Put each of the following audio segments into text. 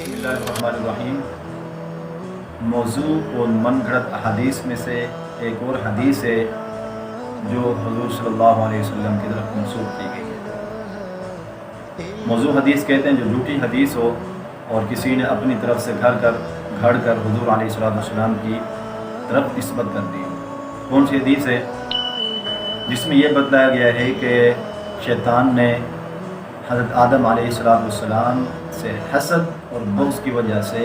بسم اللہ الرحمن الرحیم۔ موضوع اور من گھڑت احادیث میں سے ایک اور حدیث ہے جو حضور صلی اللہ علیہ وسلم کی طرف منسوب کی گئی ہے۔ موضوع حدیث کہتے ہیں جو جھوٹی حدیث ہو اور کسی نے اپنی طرف سے گھڑ کر حضور علیہ السلام کی طرف نسبت کر دی۔ کون سی حدیث ہے؟ جس میں یہ بتلایا گیا ہے کہ شیطان نے حضرت آدم علیہ السلام سے حسد اور بغض کی وجہ سے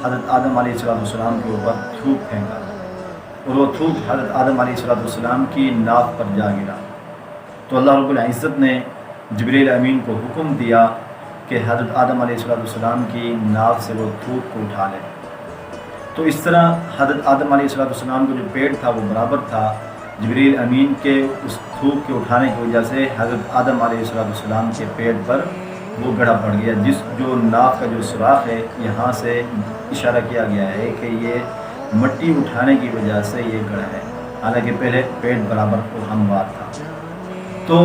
حضرت آدم علیہ السلام کے اوپر تھوک پھینکا اور وہ تھوک حضرت آدم علیہ السلام کی ناک پر جا گرا۔ تو اللہ رب العزت نے جبریل امین کو حکم دیا کہ حضرت آدم علیہ السلام کی ناک سے وہ تھوک کو اٹھا لے۔ تو اس طرح حضرت آدم علیہ السلام کا جو پیٹ تھا وہ برابر تھا۔ جبریل امین کے اس تھوک کے اٹھانے کی وجہ سے حضرت آدم علیہ السلام کے پیٹ پر وہ گڑھا پڑ گیا، جو ناک کا جو سوراخ ہے یہاں سے اشارہ کیا گیا ہے کہ یہ مٹی اٹھانے کی وجہ سے یہ گڑھا ہے، حالانکہ پہلے پیٹ برابر اور ہموار تھا۔ تو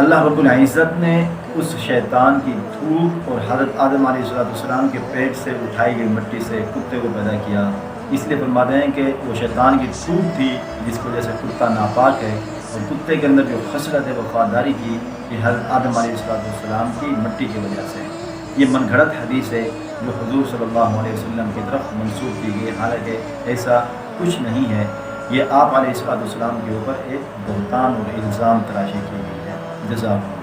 اللہ رب العزت نے اس شیطان کی تھوک اور حضرت آدم علیہ السلام کے پیٹ سے اٹھائی گئی مٹی سے کتے کو پیدا کیا۔ اس لیے فرماتے ہیں کہ وہ شیطان کی تھوک تھی جس کی وجہ سے کتا ناپاک ہے، اور کتے کے اندر جو خصلت ہے وفاداری کی یہ حضرت آدم علیہ السلام کی مٹی کی وجہ سے۔ یہ من گھڑت حدیث ہے جو حضور صلی اللہ علیہ وسلم کی طرف منسوب کی گئی، حالانکہ ایسا کچھ نہیں ہے۔ یہ آپ علیہ السلام کے اوپر ایک بہتان اور الزام تراشی کی گئی ہے۔ جزاک اللہ۔